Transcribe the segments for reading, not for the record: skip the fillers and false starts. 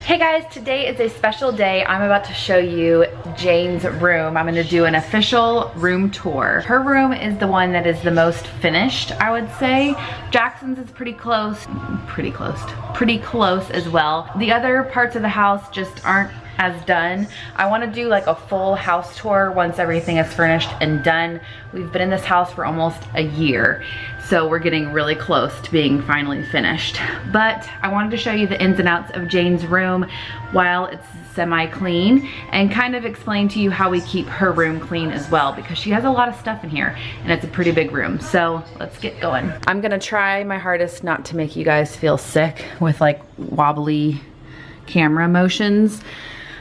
Hey guys, today is a special day. I'm about to show you Jane's room. I'm gonna do an official room tour. Her room is the one that is the most finished, I would say. Jackson's is pretty close as well. The other parts of the house just aren't as done. I wanna do like a full house tour once everything is furnished and done. We've been in this house for almost a year, so we're getting really close to being finally finished. But I wanted to show you the ins and outs of Jane's room while it's semi-clean and kind of explain to you how we keep her room clean as well, because she has a lot of stuff in here and it's a pretty big room. So let's get going. I'm gonna try my hardest not to make you guys feel sick with like wobbly camera motions.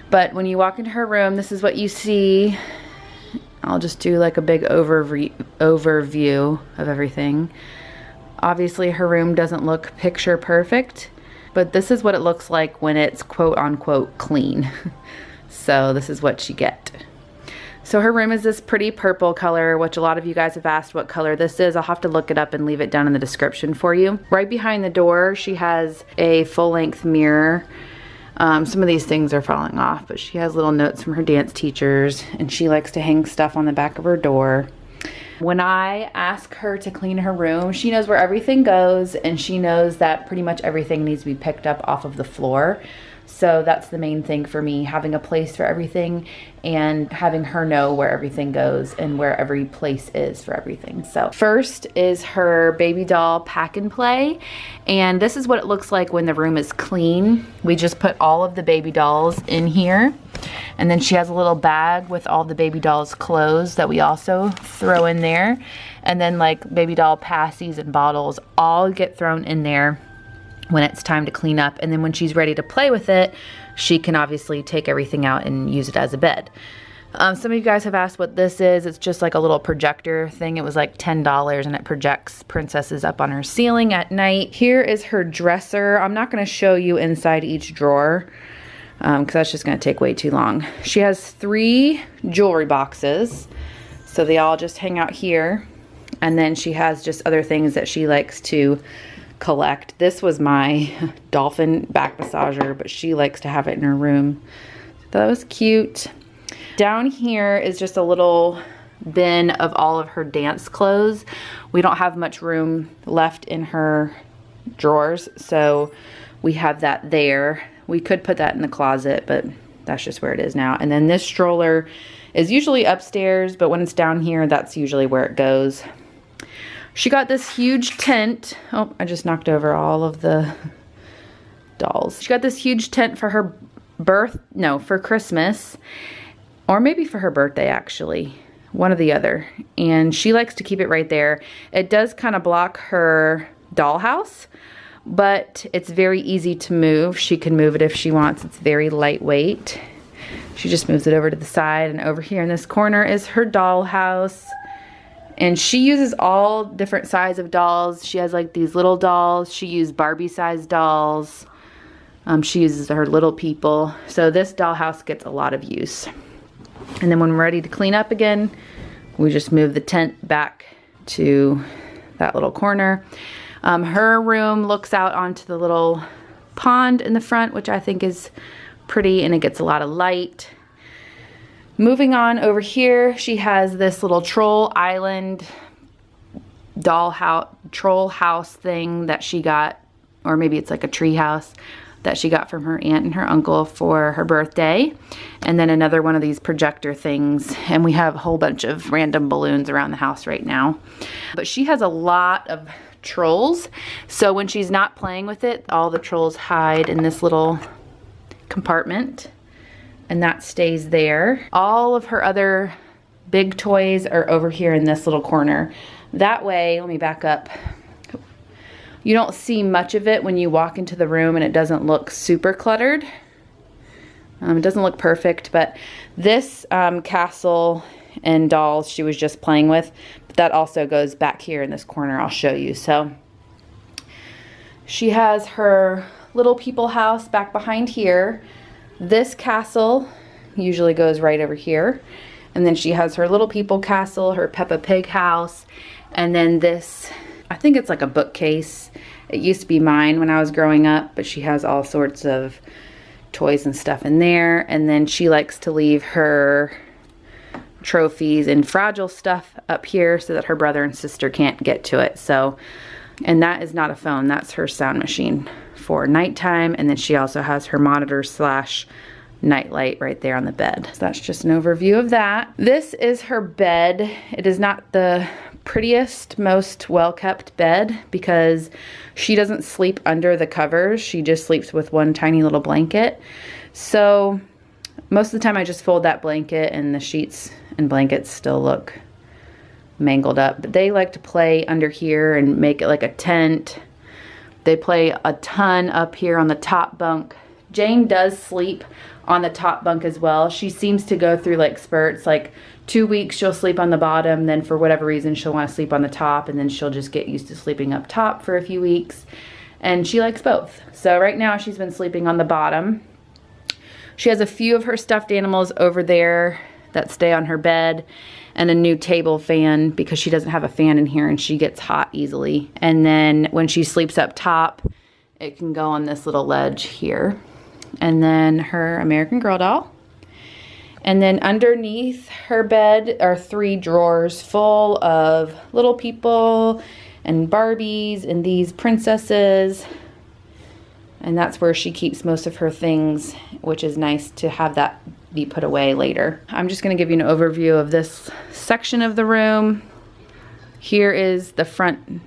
But when you walk into her room, this is what you see. I'll just do like a big overview of everything. Obviously her room doesn't look picture perfect, but this is what it looks like when it's quote unquote clean. So this is what you get. So her room is this pretty purple color, which a lot of you guys have asked what color this is. I'll have to look it up and leave it down in the description for you. Right behind the door, she has a full-length mirror. Some of these things are falling off, but she has little notes from her dance teachers, and she likes to hang stuff on the back of her door. When I ask her to clean her room, she knows where everything goes, and she knows that pretty much everything needs to be picked up off of the floor. So that's the main thing for me, having a place for everything and having her know where everything goes and where every place is for everything. So first is her baby doll pack and play. And this is what it looks like when the room is clean. We just put all of the baby dolls in here. And then she has a little bag with all the baby dolls' clothes that we also throw in there. And then like baby doll passies and bottles all get thrown in there when it's time to clean up. And then when she's ready to play with it, she can obviously take everything out and use it as a bed. Some of you guys have asked what this is. It's just like a little projector thing. It was like $10 and it projects princesses up on her ceiling at night. Here is her dresser. I'm not gonna show you inside each drawer because that's just gonna take way too long. She has 3 jewelry boxes. So they all just hang out here. And then she has just other things that she likes to collect. This was my dolphin back massager, but she likes to have it in her room. That was cute. Down here is just a little bin of all of her dance clothes. We don't have much room left in her drawers, so we have that there. We could put that in the closet, but that's just where it is now. And then this stroller is usually upstairs, but when it's down here, that's usually where it goes. She got this huge tent. Oh, I just knocked over all of the dolls. She got this huge tent for her for Christmas, or maybe for her birthday actually, one or the other. And she likes to keep it right there. It does kind of block her dollhouse, but it's very easy to move. She can move it if she wants. It's very lightweight. She just moves it over to the side, and over here in this corner is her dollhouse. And she uses all different sizes of dolls. She has like these little dolls. She used Barbie sized dolls. She uses her little people. So this dollhouse gets a lot of use. And then when we're ready to clean up again, we just move the tent back to that little corner. Her room looks out onto the little pond in the front, which I think is pretty, and it gets a lot of light. Moving on over here, she has this little troll island troll house thing that she got, or maybe it's like a tree house that she got from her aunt and her uncle for her birthday. And then another one of these projector things. And we have a whole bunch of random balloons around the house right now. But she has a lot of trolls. So when she's not playing with it, all the trolls hide in this little compartment. And that stays there. All of her other big toys are over here in this little corner. That way, let me back up. You don't see much of it when you walk into the room, and it doesn't look super cluttered. It doesn't look perfect, but this castle and dolls she was just playing with, but that also goes back here in this corner. I'll show you. So she has her little people house back behind here. This castle usually goes right over here. And then she has her little people castle, her Peppa Pig house. And then this, I think it's like a bookcase. It used to be mine when I was growing up, but she has all sorts of toys and stuff in there. And then she likes to leave her trophies and fragile stuff up here so that her brother and sister can't get to it. So, and that is not a phone, that's her sound machine for nighttime. And then she also has her monitor slash night light right there on the bed. So that's just an overview of that. This is her bed. It is not the prettiest, most well-kept bed because she doesn't sleep under the covers. She just sleeps with one tiny little blanket. So most of the time I just fold that blanket and the sheets and blankets still look mangled up. But they like to play under here and make it like a tent. They play a ton up here on the top bunk. Jane does sleep on the top bunk as well. She seems to go through like spurts, like 2 weeks she'll sleep on the bottom, then for whatever reason she'll want to sleep on the top, and then she'll just get used to sleeping up top for a few weeks. And she likes both. So right now she's been sleeping on the bottom. She has a few of her stuffed animals over there that stay on her bed, and a new table fan because she doesn't have a fan in here and she gets hot easily. And then when she sleeps up top, it can go on this little ledge here. And then her American Girl doll. And then underneath her bed are 3 drawers full of little people and Barbies and these princesses. And that's where she keeps most of her things, which is nice to have that be put away later. I'm just going to give you an overview of this section of the room. Here is the front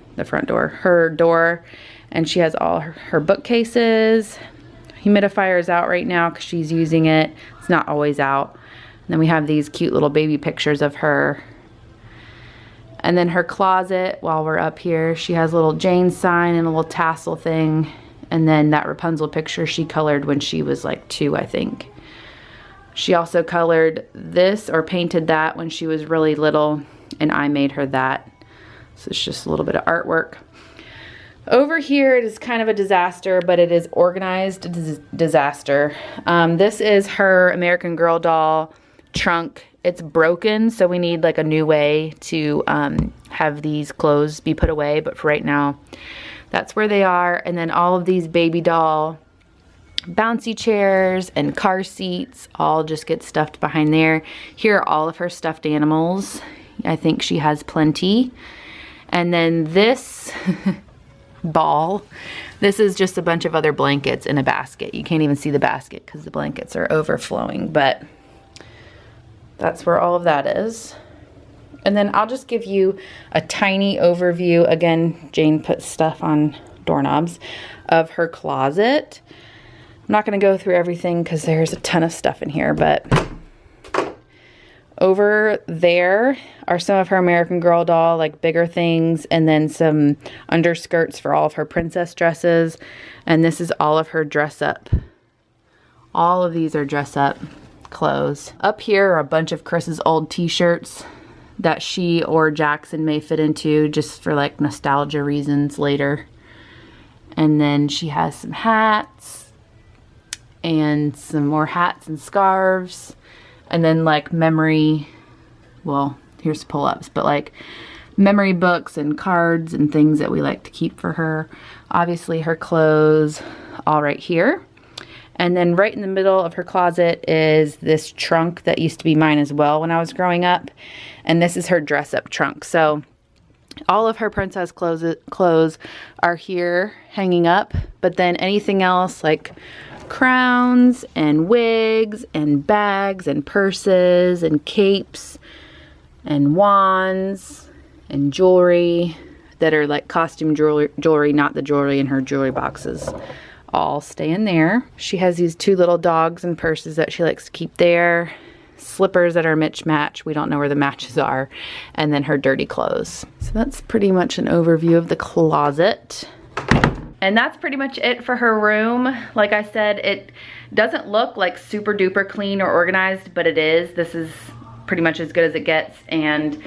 door, her door, and she has all her bookcases. Humidifier is out right now because she's using it. It's not always out. And then we have these cute little baby pictures of her. And then her closet, while we're up here, she has a little Jane sign and a little tassel thing. And then that Rapunzel picture she colored when she was like 2, I think. She also colored this or painted that when she was really little, and I made her that. So it's just a little bit of artwork. Over here, it is kind of a disaster, but it is organized disaster. This is her American Girl doll trunk. It's broken, so we need like a new way to have these clothes be put away. But for right now, that's where they are. And then all of these baby doll bouncy chairs and car seats all just get stuffed behind there. Here are all of her stuffed animals. I think she has plenty. And then this ball, this is just a bunch of other blankets in a basket. You can't even see the basket because the blankets are overflowing, but that's where all of that is. And then I'll just give you a tiny overview. Again, Jane puts stuff on doorknobs of her closet. I'm not going to go through everything because there's a ton of stuff in here, but over there are some of her American Girl doll, like bigger things, and then some underskirts for all of her princess dresses. And this is all of her dress up. All of these are dress up clothes. Up here are a bunch of Chris's old t-shirts that she or Jackson may fit into just for like nostalgia reasons later. And then she has some hats and some more hats and scarves. And then like memory, well, here's pull-ups, but like memory books and cards and things that we like to keep for her. Obviously her clothes all right here. And then right in the middle of her closet is this trunk that used to be mine as well when I was growing up. And this is her dress-up trunk. So all of her princess clothes are here hanging up, but then anything else like crowns and wigs and bags and purses and capes and wands and jewelry that are like costume jewelry, not the jewelry in her jewelry boxes, all stay in there. She has these 2 little dogs and purses that she likes to keep there. Slippers that are match. We don't know where the matches are. And then her dirty clothes. So that's pretty much an overview of the closet. And that's pretty much it for her room. Like I said, it doesn't look like super duper clean or organized, but it is. This is pretty much as good as it gets. And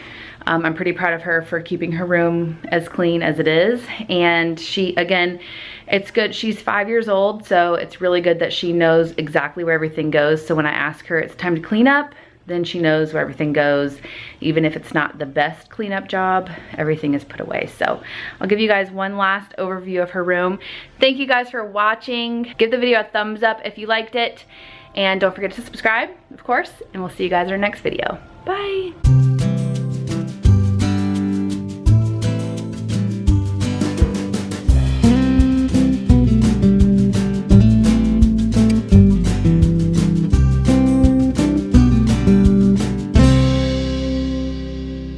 I'm pretty proud of her for keeping her room as clean as it is. And she, again, it's good. She's 5 years old, so it's really good that she knows exactly where everything goes. So when I ask her it's time to clean up, then she knows where everything goes. Even if it's not the best cleanup job, everything is put away. So I'll give you guys one last overview of her room. Thank you guys for watching. Give the video a thumbs up if you liked it. And don't forget to subscribe, of course, and we'll see you guys in our next video. Bye.